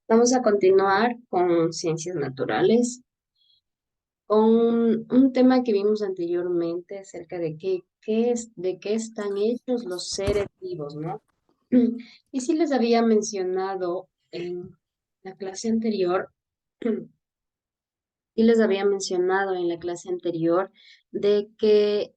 Vamos a continuar con ciencias naturales, con un tema que vimos anteriormente acerca de de qué están hechos los seres vivos, ¿no? Y sí les había mencionado en la clase anterior, y les había mencionado en la clase anterior de que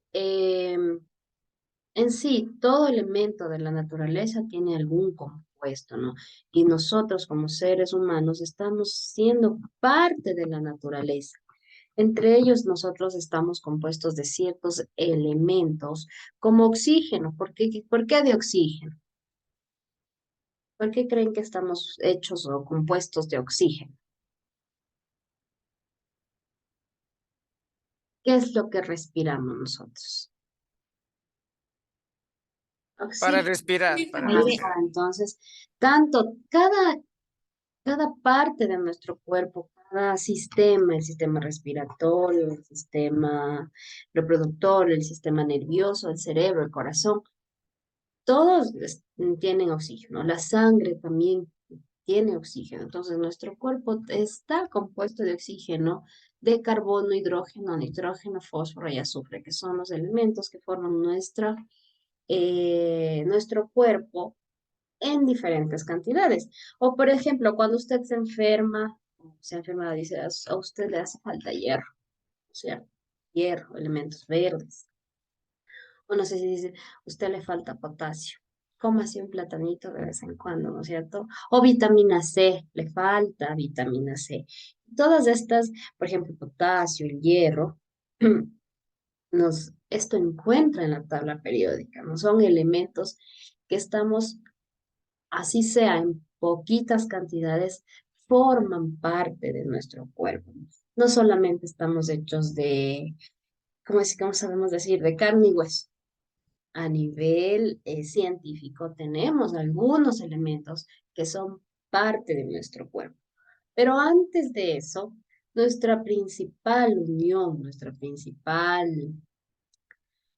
en sí, todo elemento de la naturaleza tiene algún compuesto, ¿no? Y nosotros como seres humanos estamos siendo parte de la naturaleza. Entre ellos nosotros estamos compuestos de ciertos elementos como oxígeno. Por qué de oxígeno? ¿Por qué creen que estamos hechos o compuestos de oxígeno? ¿Qué es lo que respiramos nosotros? Para Oxígeno. respirar, para Ajá, respirar. entonces, cada parte de nuestro cuerpo, cada sistema, el sistema respiratorio, el sistema reproductor, el sistema nervioso, el cerebro, el corazón, tienen oxígeno. La sangre también tiene oxígeno. Entonces, nuestro cuerpo está compuesto de oxígeno, de carbono, hidrógeno, nitrógeno, fósforo y azufre, que son los elementos que forman nuestro cuerpo en diferentes cantidades. O por ejemplo, cuando usted se enferma, dice, a usted le hace falta hierro, ¿cierto? Hierro, elementos verdes. O no sé si dice, usted le falta potasio. Coma así un platanito de vez en cuando, ¿no es cierto? O vitamina C, le falta vitamina C. Todas estas, por ejemplo, potasio, el hierro, esto encuentra en la tabla periódica, ¿no? Son elementos que estamos así sea en poquitas cantidades, forman parte de nuestro cuerpo. No solamente estamos hechos de, cómo sabemos decir, de carne y hueso. A nivel científico tenemos algunos elementos que son parte de nuestro cuerpo. Pero antes de eso, nuestra principal unión, nuestra principal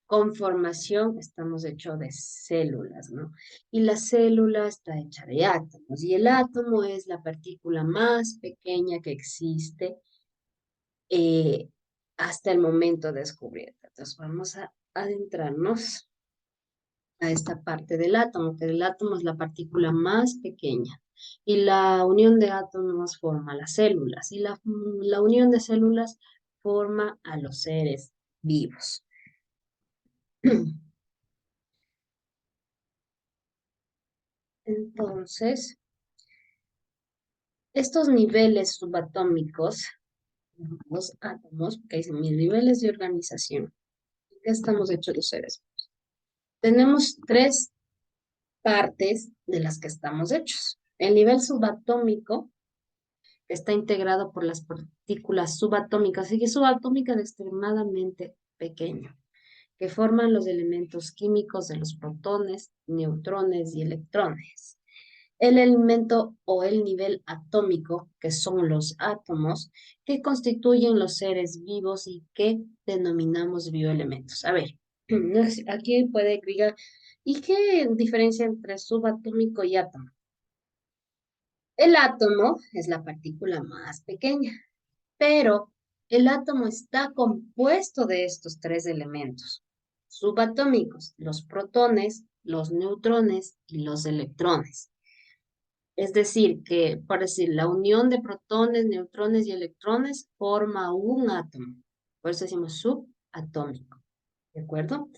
conformación, estamos hechos de células, ¿no? Y la célula está hecha de átomos, y el átomo es la partícula más pequeña que existe eh, hasta el momento descubierta. Entonces vamos a adentrarnos a esta parte del átomo, que el átomo es la partícula más pequeña. Y la unión de átomos forma las células, y la unión de células forma a los seres vivos. Entonces, estos niveles subatómicos, los átomos, que dicen mis niveles de organización, ¿qué estamos hechos los seres? Tenemos tres partes de las que estamos hechos. El nivel subatómico está integrado por las partículas subatómicas, y que subatómicas extremadamente pequeño, que forman los elementos químicos de los protones, neutrones y electrones. El elemento o el nivel atómico, que son los átomos, que constituyen los seres vivos y que denominamos bioelementos. A ver, aquí puede diga, ¿y qué diferencia entre subatómico y átomo? El átomo es la partícula más pequeña, pero el átomo está compuesto de estos tres elementos subatómicos, los protones, los neutrones y los electrones. Es decir, que, por decir, la unión de protones, neutrones y electrones forma un átomo. Por eso decimos subatómico. ¿De acuerdo?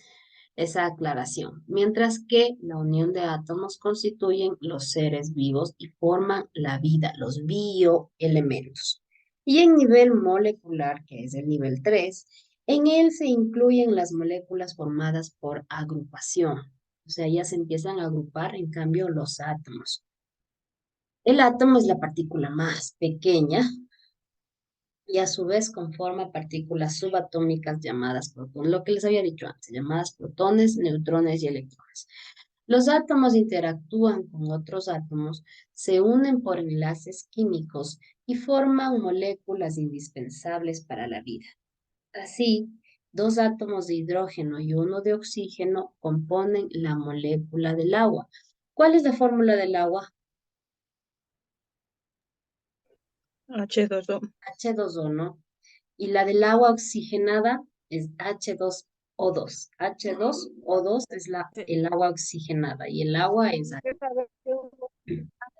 Esa aclaración. Mientras que la unión de átomos constituyen los seres vivos y forman la vida, los bioelementos. Y en nivel molecular, que es el nivel 3, en él se incluyen las moléculas formadas por agrupación. O sea, ya se empiezan a agrupar, en cambio, los átomos. El átomo es la partícula más pequeña y a su vez conforma partículas subatómicas llamadas protones, lo que les había dicho antes, llamadas protones, neutrones y electrones. Los átomos interactúan con otros átomos, se unen por enlaces químicos y forman moléculas indispensables para la vida. Así, dos átomos de hidrógeno y uno de oxígeno componen la molécula del agua. ¿Cuál es la fórmula del agua? H2O. H2O, ¿no? Y la del agua oxigenada es H2O2. H2O2 es Sí. el agua oxigenada y el agua es ¿Qué sabe que hubo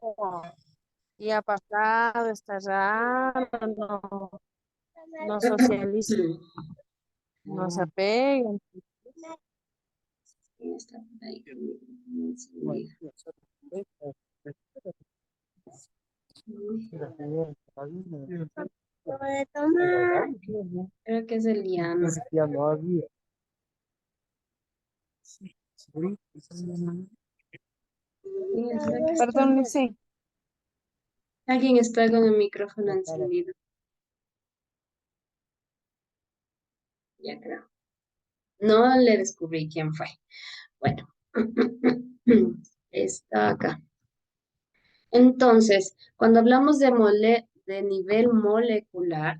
agua? Y ha pasado, está raro, no, no socializa, no se apegan. ¿Quién está por ahí? Puede tomar. Creo que es Eliana. Ya no había. ¿Quién será que está? Perdón, sí. Alguien está con el micrófono encendido. Ya creo. No le descubrí quién fue. Bueno, está acá. Entonces, cuando hablamos de nivel molecular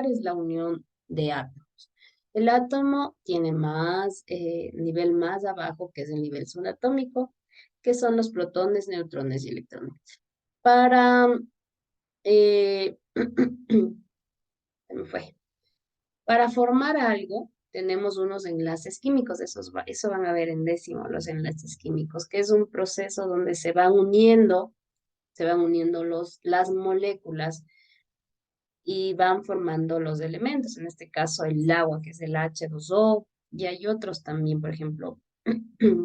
es la unión de átomos. El átomo tiene más, nivel más abajo, que es el nivel subatómico, que son los protones, neutrones y electrones. Para, se me fue. Para formar algo, tenemos unos enlaces químicos, eso van a ver en décimo, los enlaces químicos, que es un proceso donde se van uniendo las moléculas y van formando los elementos, en este caso el agua, que es el H2O, y hay otros también, por ejemplo,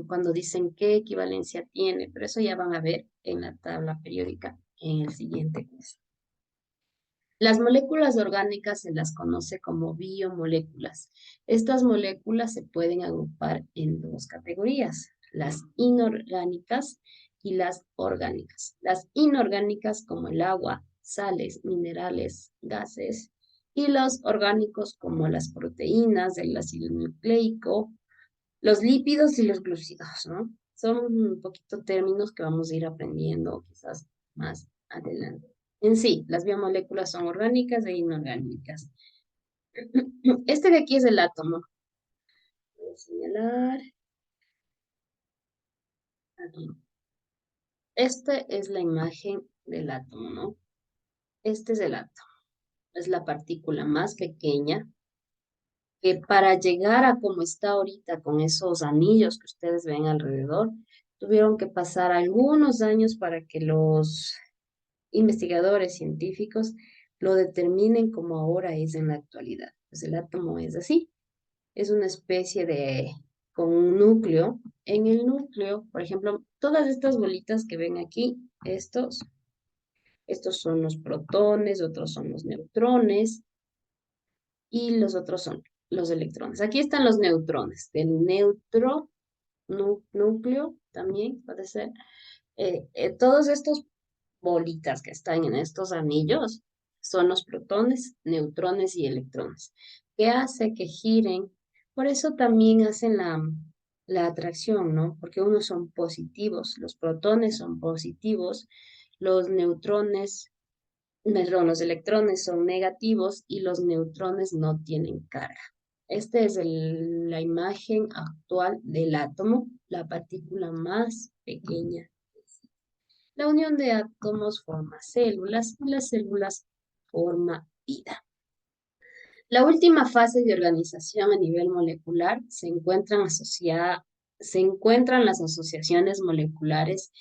cuando dicen qué equivalencia tiene, pero eso ya van a ver en la tabla periódica en el siguiente curso. Las moléculas orgánicas se las conoce como biomoléculas. Estas moléculas se pueden agrupar en dos categorías, las inorgánicas y las orgánicas. Las inorgánicas como el agua, sales, minerales, gases, y los orgánicos como las proteínas, el ácido nucleico, los lípidos y los glúcidos, ¿no? Son un poquito términos que vamos a ir aprendiendo quizás más adelante. En sí, las biomoléculas son orgánicas e inorgánicas. Este de aquí es el átomo. Voy a señalar aquí. Esta es la imagen del átomo, ¿no? Este es el átomo. Es la partícula más pequeña que para llegar a como está ahorita con esos anillos que ustedes ven alrededor, tuvieron que pasar algunos años para que los investigadores científicos lo determinen como ahora es en la actualidad. Pues el átomo es así, es una especie con un núcleo. En el núcleo, por ejemplo, todas estas bolitas que ven aquí, estos son los protones, otros son los neutrones y los otros son los electrones. Aquí están los neutrones, del núcleo también puede ser. Todos estos bolitas que están en estos anillos son los protones, neutrones y electrones, que hace que giren. Por eso también hacen la atracción, ¿no? Porque unos son positivos, los protones son positivos, los neutrones, perdón, los electrones son negativos y los neutrones no tienen carga. Esta es la imagen actual del átomo, la partícula más pequeña. La unión de átomos forma células y las células forma vida. La última fase de organización a nivel molecular se encuentran las asociaciones moleculares,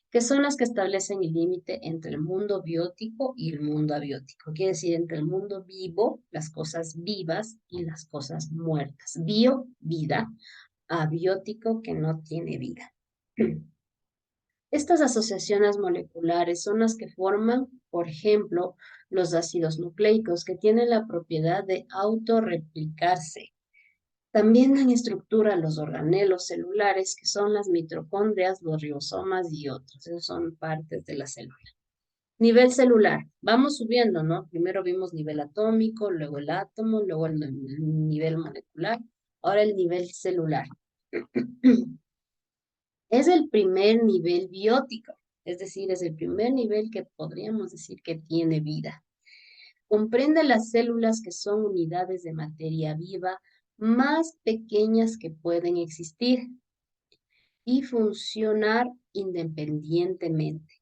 que son las que establecen el límite entre el mundo biótico y el mundo abiótico. Quiere decir, entre el mundo vivo, las cosas vivas, y las cosas muertas. Bio, vida; abiótico, que no tiene vida. Estas asociaciones moleculares son las que forman, por ejemplo, los ácidos nucleicos, que tienen la propiedad de autorreplicarse. También dan estructura a los organelos celulares, que son las mitocondrias, los ribosomas y otros. Esos son partes de la célula. Nivel celular. Vamos subiendo, ¿no? Primero vimos nivel atómico, luego el átomo, luego el nivel molecular. Ahora el nivel celular. Es el primer nivel biótico, es decir, es el primer nivel que podríamos decir que tiene vida. Comprende las células, que son unidades de materia viva más pequeñas que pueden existir y funcionar independientemente.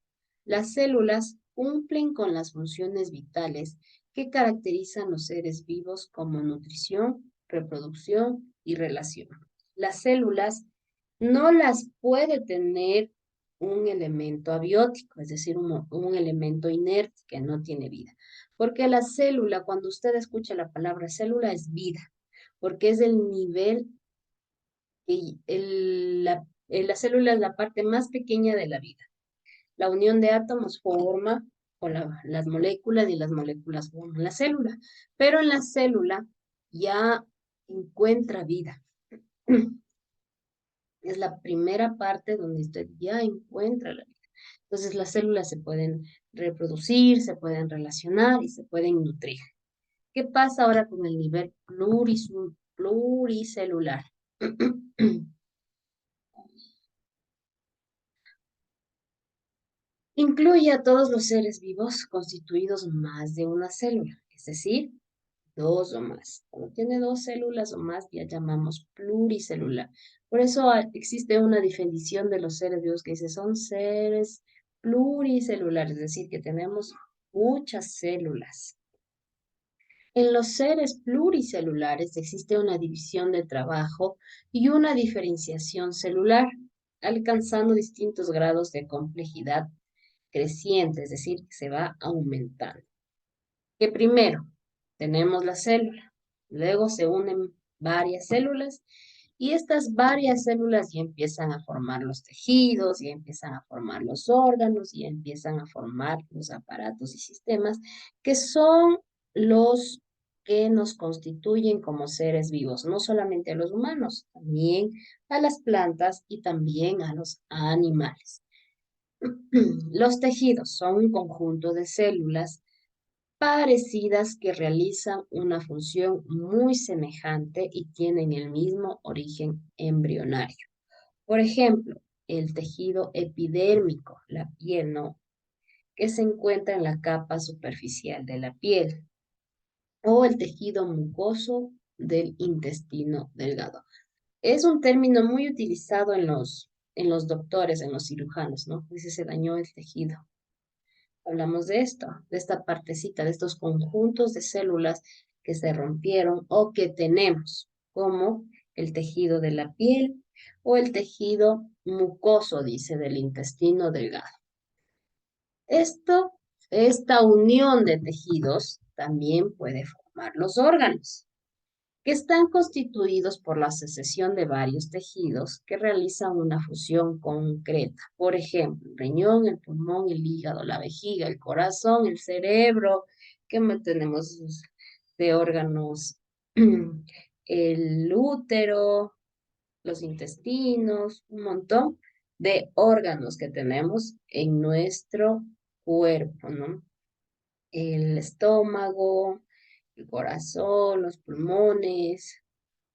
Las células cumplen con las funciones vitales que caracterizan los seres vivos como nutrición, reproducción y relación. Las células no las puede tener un elemento abiótico, es decir, un elemento inerte que no tiene vida. Porque la célula, cuando usted escucha la palabra célula, es vida, porque es el nivel, la célula es la parte más pequeña de la vida. La unión de átomos forma con las moléculas y las moléculas forman la célula. Pero en la célula ya encuentra vida. Es la primera parte donde usted ya encuentra la vida. Entonces las células se pueden reproducir, se pueden relacionar y se pueden nutrir. ¿Qué pasa ahora con el nivel pluricelular? Incluye a todos los seres vivos constituidos más de una célula, es decir, dos o más. Cuando tiene dos células o más, ya llamamos pluricelular. Por eso existe una definición de los seres vivos que dice son seres pluricelulares, es decir, que tenemos muchas células. En los seres pluricelulares existe una división de trabajo y una diferenciación celular, alcanzando distintos grados de complejidad creciente, es decir, que se va aumentando. Que primero tenemos la célula, luego se unen varias células y estas varias células ya empiezan a formar los tejidos, ya empiezan a formar los órganos, ya empiezan a formar los aparatos y sistemas que son los que nos constituyen como seres vivos, no solamente a los humanos, también a las plantas y también a los animales. Los tejidos son un conjunto de células parecidas que realizan una función muy semejante y tienen el mismo origen embrionario. Por ejemplo, el tejido epidérmico, la piel, ¿no? Que se encuentra en la capa superficial de la piel, o el tejido mucoso del intestino delgado. Es un término muy utilizado en los doctores, en los cirujanos, ¿no? Dice, se dañó el tejido. Hablamos de esto, de esta partecita, de estos conjuntos de células que se rompieron o que tenemos, como el tejido de la piel o el tejido mucoso, dice, del intestino delgado. Esta unión de tejidos también puede formar los órganos, que están constituidos por la asociación de varios tejidos que realizan una función concreta. Por ejemplo, el riñón, el pulmón, el hígado, la vejiga, el corazón, el cerebro. ¿Qué más tenemos de órganos? El útero, los intestinos, un montón de órganos que tenemos en nuestro cuerpo, ¿no? El estómago, el corazón, los pulmones,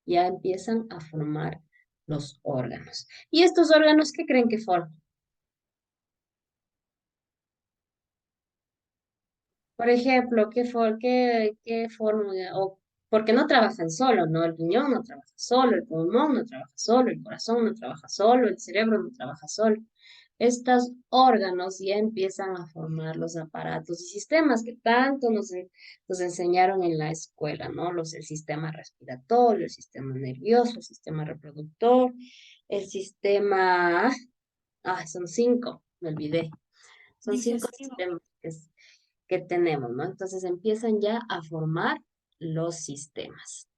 ya empiezan a formar los órganos. ¿Y estos órganos qué creen que forman? Por ejemplo, ¿qué forman? O porque no trabajan solo, ¿no? El riñón no trabaja solo, el pulmón no trabaja solo, el corazón no trabaja solo, el cerebro no trabaja solo. Estos órganos ya empiezan a formar los aparatos y sistemas que tanto nos enseñaron en la escuela, ¿no? El sistema respiratorio, el sistema nervioso, el sistema reproductor, el sistema, son cinco, me olvidé. Son cinco Digestivo. sistemas que tenemos, ¿no? Entonces empiezan ya a formar los sistemas.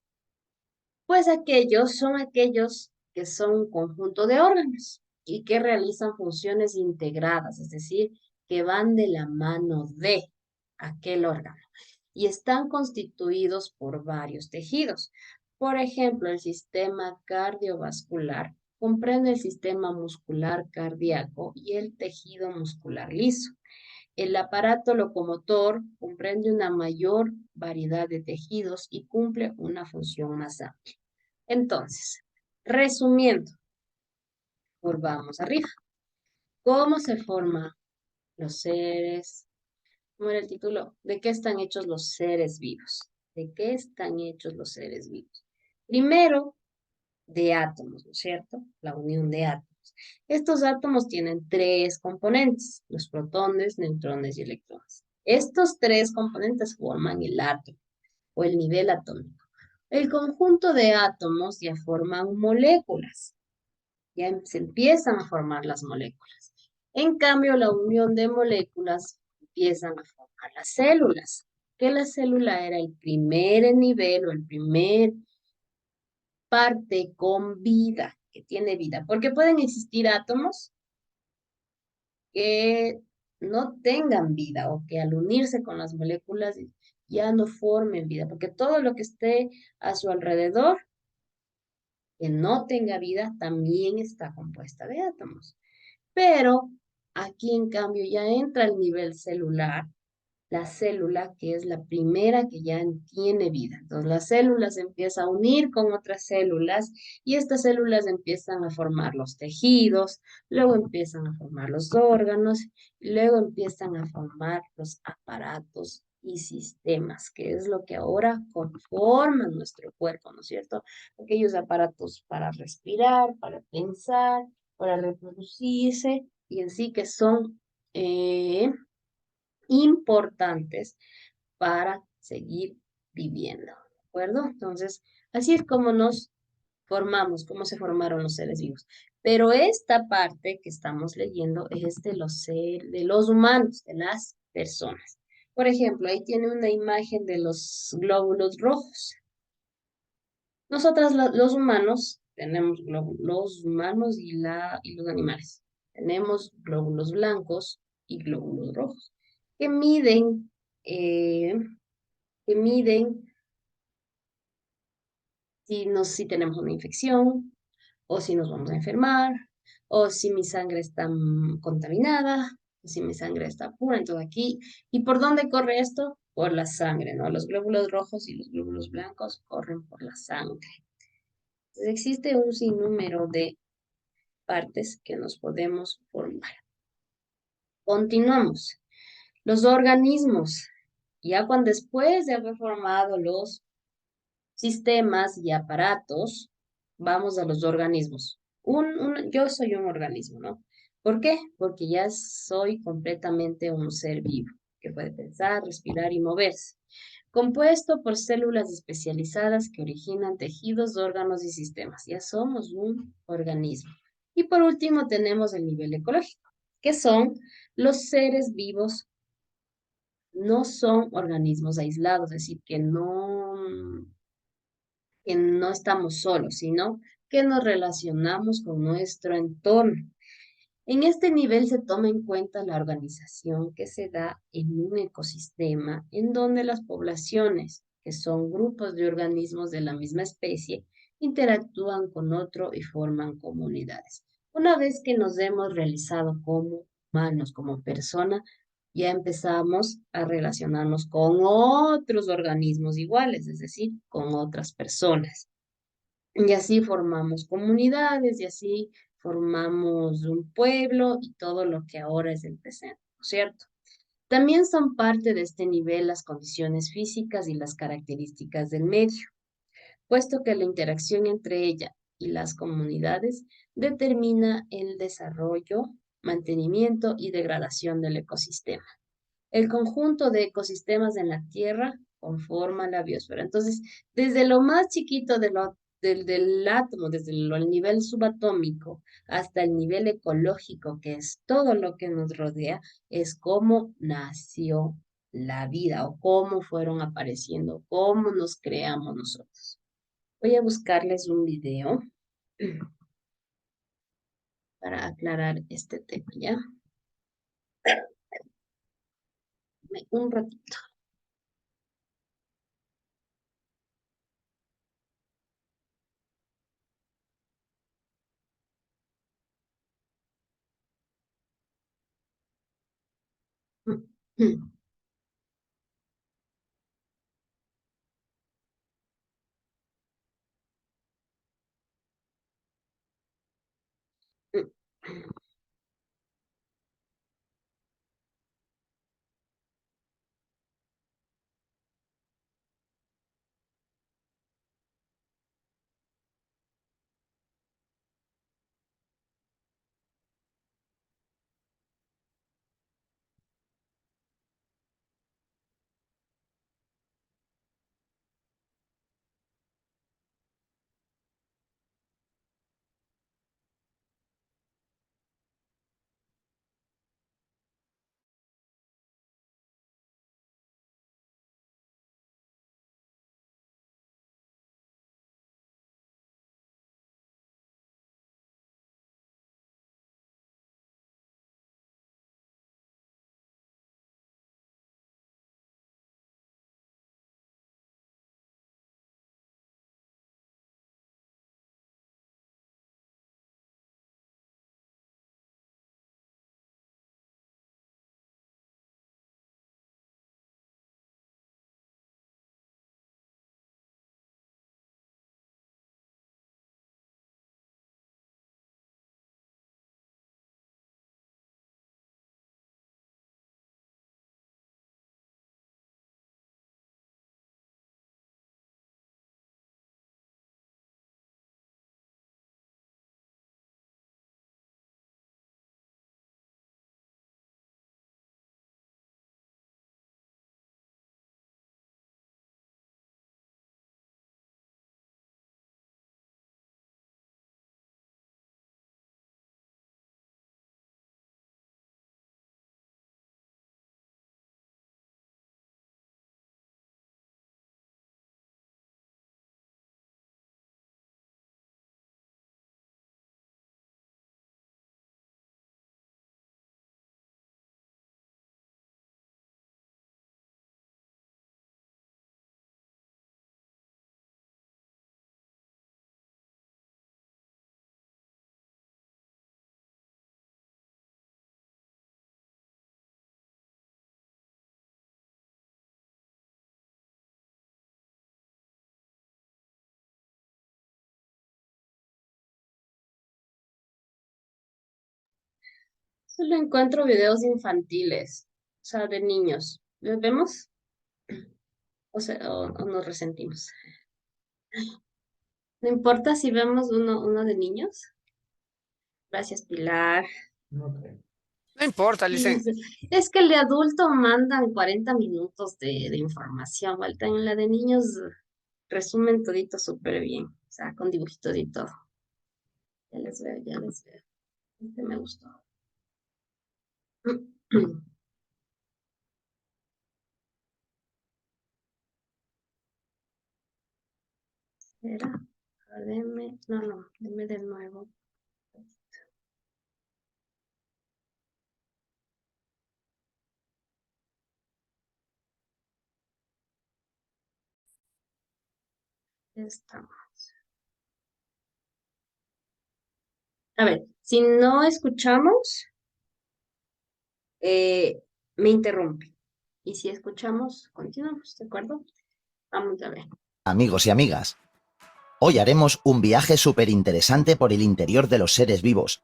Pues aquellos son aquellos que son un conjunto de órganos y que realizan funciones integradas, es decir, que van de la mano de aquel órgano y están constituidos por varios tejidos. Por ejemplo, el sistema cardiovascular comprende el sistema muscular cardíaco y el tejido muscular liso. El aparato locomotor comprende una mayor variedad de tejidos y cumple una función más amplia. Entonces, resumiendo, volvamos arriba. ¿Cómo se forman los seres? ¿Cómo era el título? ¿De qué están hechos los seres vivos? ¿De qué están hechos los seres vivos? Primero, de átomos, ¿no es cierto? La unión de átomos. átomos. Estos átomos tienen tres componentes, los protones, neutrones y electrones. Estos tres componentes forman el átomo o el nivel atómico. El conjunto de átomos ya forman moléculas, se empiezan a formar las moléculas. En cambio, la unión de moléculas empiezan a formar las células, que la célula era el primer nivel o el primer parte con vida, que tiene vida, porque pueden existir átomos que no tengan vida o que al unirse con las moléculas ya no formen vida, porque todo lo que esté a su alrededor que no tenga vida también está compuesta de átomos. Pero aquí en cambio ya entra el nivel celular, la célula que es la primera que ya tiene vida. Entonces la célula se empieza a unir con otras células y estas células empiezan a formar los tejidos, luego empiezan a formar los órganos, y luego empiezan a formar los aparatos y sistemas, que es lo que ahora conforman nuestro cuerpo, ¿no es cierto? Aquellos aparatos para respirar, para pensar, para reproducirse y en sí que son importantes para seguir viviendo, ¿de acuerdo? Entonces, así es como nos formamos, cómo se formaron los seres vivos. Pero esta parte que estamos leyendo es de los humanos, de las personas. Por ejemplo, ahí tiene una imagen de los glóbulos rojos. Nosotras, los humanos, tenemos los humanos y los animales. Tenemos glóbulos blancos y glóbulos rojos, que miden, eh, que miden si tenemos una infección, o si nos vamos a enfermar, o si mi sangre está contaminada, o si mi sangre está pura. Entonces aquí, ¿y por dónde corre esto? Por la sangre, ¿no? Los glóbulos rojos y los glóbulos blancos corren por la sangre. Entonces existe un sinnúmero de partes que nos podemos formar. Continuamos. Los organismos, ya cuando después de haber formado los sistemas y aparatos, vamos a los organismos. Yo soy un organismo, ¿no? ¿Por qué? Porque ya soy completamente un ser vivo que puede pensar, respirar y moverse, compuesto por células especializadas que originan tejidos, órganos y sistemas. Ya somos un organismo. Y por último tenemos el nivel ecológico, que son los seres vivos, no son organismos aislados, es decir, que no estamos solos, sino que nos relacionamos con nuestro entorno. En este nivel se toma en cuenta la organización que se da en un ecosistema en donde las poblaciones, que son grupos de organismos de la misma especie, interactúan con otro y forman comunidades. Una vez que nos hemos realizado como humanos, como persona, ya empezamos a relacionarnos con otros organismos iguales, es decir, con otras personas. Y así formamos comunidades y así formamos un pueblo y todo lo que ahora es el presente, ¿no es cierto? También son parte de este nivel las condiciones físicas y las características del medio, puesto que la interacción entre ella y las comunidades determina el desarrollo, mantenimiento y degradación del ecosistema. El conjunto de ecosistemas en la Tierra conforma la biosfera. Entonces, desde lo más chiquito del átomo, desde el nivel subatómico hasta el nivel ecológico, que es todo lo que nos rodea, es cómo nació la vida o cómo fueron apareciendo, cómo nos creamos nosotros. Voy a buscarles un video para aclarar este tema, ¿ya? Un ratito. Solo encuentro videos infantiles, o sea, de niños. ¿Los vemos? O sea, o nos resentimos. No importa si vemos uno de niños. Gracias, Pilar. No importa, Licen. Es que el de adulto mandan 40 minutos de información, vuelta en la de niños resumen todito súper bien, o sea, con dibujitos y todo. Ya les veo, ya les veo. Este me gustó. Espera, deme de nuevo. Ya estamos. A ver, si no escuchamos, me interrumpe. Y si escuchamos, continuamos, ¿de acuerdo? Vamos a ver. Amigos y amigas, hoy haremos un viaje súper interesante por el interior de los seres vivos.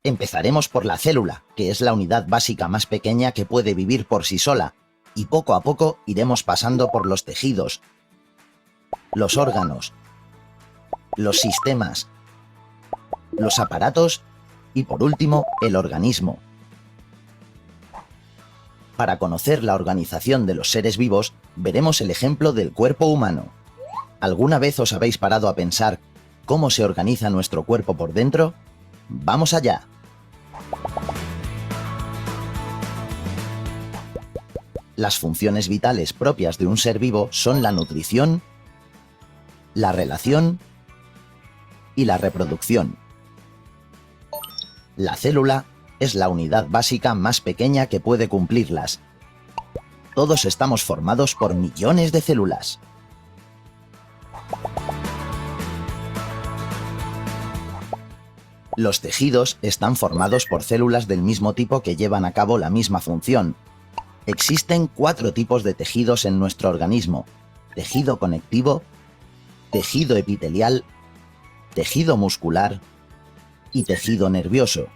Empezaremos por la célula, que es la unidad básica más pequeña que puede vivir por sí sola, y poco a poco iremos pasando por los tejidos, los órganos, los sistemas, los aparatos y por último el organismo. Para conocer la organización de los seres vivos, veremos el ejemplo del cuerpo humano. ¿Alguna vez os habéis parado a pensar cómo se organiza nuestro cuerpo por dentro? ¡Vamos allá! Las funciones vitales propias de un ser vivo son la nutrición, la relación y la reproducción. La célula es la unidad básica más pequeña que puede cumplirlas. Todos estamos formados por millones de células. Los tejidos están formados por células del mismo tipo que llevan a cabo la misma función. Existen 4 tipos de tejidos en nuestro organismo: tejido conectivo, tejido epitelial, tejido muscular y tejido nervioso.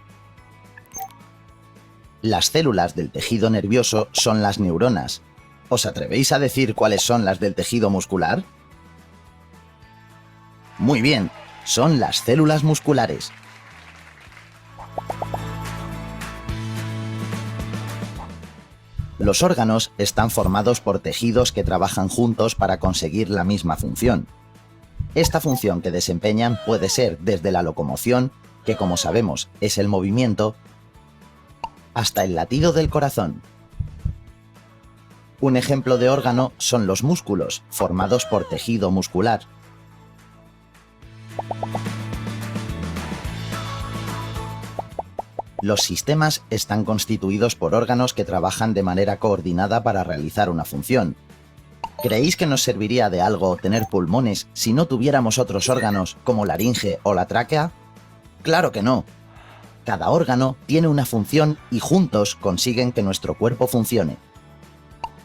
Las células del tejido nervioso son las neuronas. ¿Os atrevéis a decir cuáles son las del tejido muscular? Muy bien, son las células musculares. Los órganos están formados por tejidos que trabajan juntos para conseguir la misma función. Esta función que desempeñan puede ser desde la locomoción, que como sabemos es el movimiento, hasta el latido del corazón. Un ejemplo de órgano son los músculos, formados por tejido muscular. Los sistemas están constituidos por órganos que trabajan de manera coordinada para realizar una función. ¿Creéis que nos serviría de algo tener pulmones si no tuviéramos otros órganos como laringe o la tráquea? ¡Claro que no! Cada órgano tiene una función y juntos consiguen que nuestro cuerpo funcione.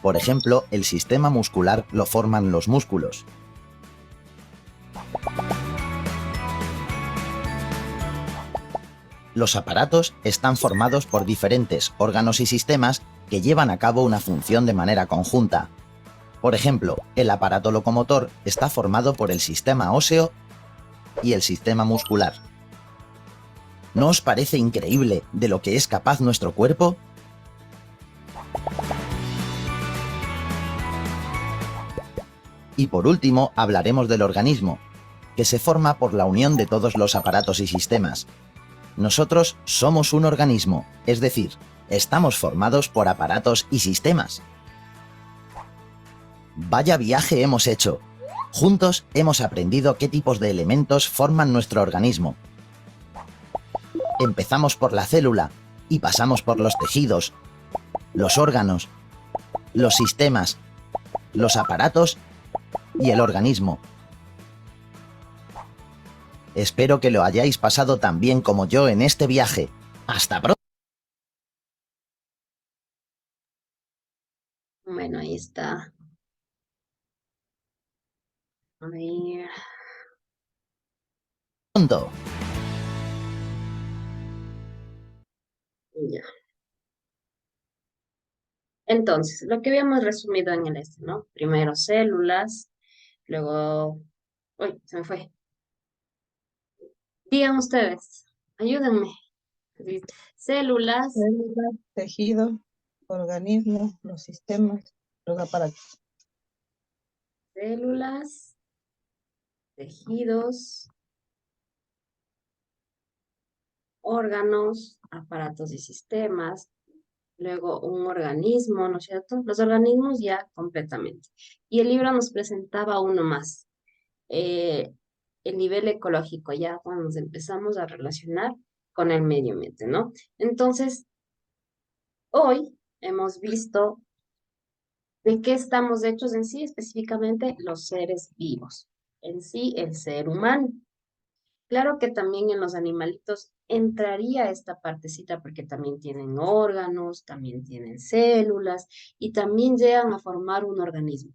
Por ejemplo, el sistema muscular lo forman los músculos. Los aparatos están formados por diferentes órganos y sistemas que llevan a cabo una función de manera conjunta. Por ejemplo, el aparato locomotor está formado por el sistema óseo y el sistema muscular. ¿No os parece increíble de lo que es capaz nuestro cuerpo? Y por último, hablaremos del organismo, que se forma por la unión de todos los aparatos y sistemas. Nosotros somos un organismo, es decir, estamos formados por aparatos y sistemas. ¡Vaya viaje hemos hecho! Juntos hemos aprendido qué tipos de elementos forman nuestro organismo. Empezamos por la célula y pasamos por los tejidos, los órganos, los sistemas, los aparatos y el organismo. Espero que lo hayáis pasado tan bien como yo en este viaje. ¡Hasta pronto! Bueno, ahí está. A ver. Ya. Entonces, lo que habíamos resumido en el ¿no? Primero células, luego... Uy, se me fue. Digan ustedes, ayúdenme. Células, Células, tejido, organismo, los sistemas, los aparatos. células, tejidos, órganos, aparatos y sistemas, luego un organismo, ¿no es cierto? Los organismos ya completamente. Y el libro nos presentaba uno más, el nivel ecológico, ya cuando nos empezamos a relacionar con el medio ambiente, ¿no? Entonces, hoy hemos visto de qué estamos hechos en sí, específicamente los seres vivos, en sí el ser humano. Claro que también en los animalitos entraría esta partecita porque también tienen órganos, también tienen células y también llegan a formar un organismo.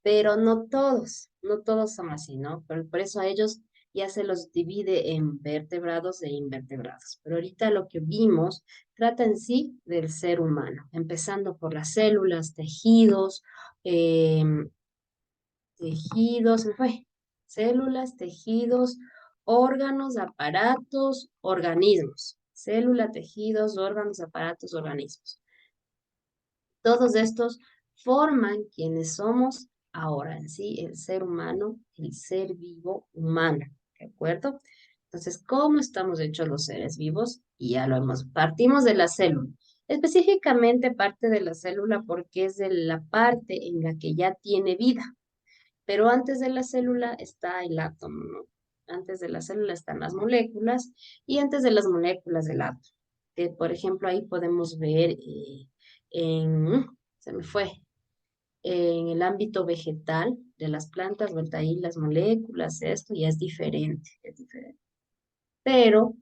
Pero no todos, no todos son así, ¿no? Por eso a ellos ya se los divide en vertebrados e invertebrados. Pero ahorita lo que vimos trata en sí del ser humano, empezando por las células, tejidos, tejidos, se fue. Células, tejidos, órganos, aparatos, organismos. Célula, tejidos, órganos, aparatos, organismos. Todos estos forman quienes somos ahora en sí, el ser humano, el ser vivo humano, ¿de acuerdo? Entonces, ¿cómo estamos hechos los seres vivos? Y ya lo hemos, partimos de la célula. Específicamente parte de la célula porque es de la parte en la que ya tiene vida. Pero antes de la célula está el átomo, ¿no? Antes de la célula están las moléculas y antes de las moléculas el átomo. Que, por ejemplo, ahí podemos ver se me fue, en el ámbito vegetal de las plantas, vuelta ahí las moléculas, esto ya es diferente, es diferente. Pero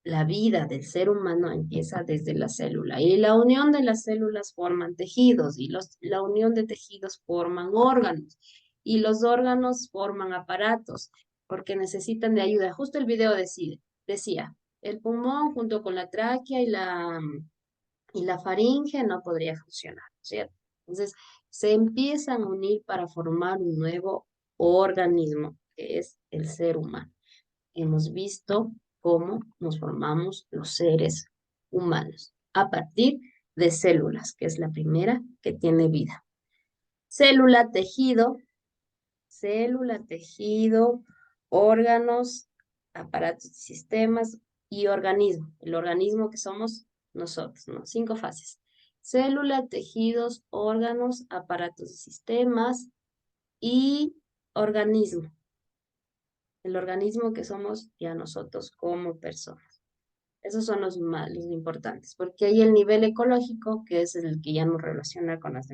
la vida del ser humano empieza desde la célula y la unión de las células forman tejidos y la unión de tejidos forman órganos y los órganos forman aparatos porque necesitan de ayuda. Justo el video decía, el pulmón junto con la tráquea y la faringe no podría funcionar, ¿cierto? Entonces se empiezan a unir para formar un nuevo organismo que es el ser humano. Hemos visto cómo nos formamos los seres humanos a partir de células, que es la primera que tiene vida. Célula, tejido, órganos, aparatos y sistemas y organismo. El organismo que somos nosotros, ¿no? 5 fases. Célula, tejidos, órganos, aparatos y sistemas y organismo. El organismo que somos ya nosotros como personas. Esos son los más los importantes, porque hay el nivel ecológico, que es el que ya nos relaciona con los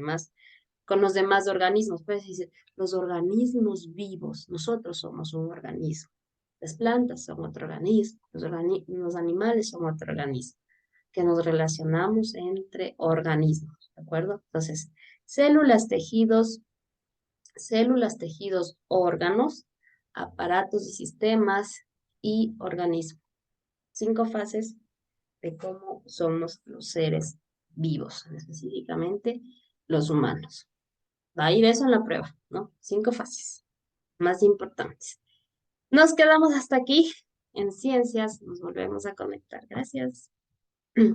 demás organismos. Pues dice, los organismos vivos, nosotros somos un organismo. Las plantas son otro organismo, los animales son otro organismo, que nos relacionamos entre organismos, ¿de acuerdo? Entonces, células, tejidos, órganos, aparatos y sistemas y organismos. 5 fases de cómo somos los seres vivos, específicamente los humanos. Va a ir eso en la prueba, ¿no? 5 fases más importantes. Nos quedamos hasta aquí. En ciencias nos volvemos a conectar. Gracias.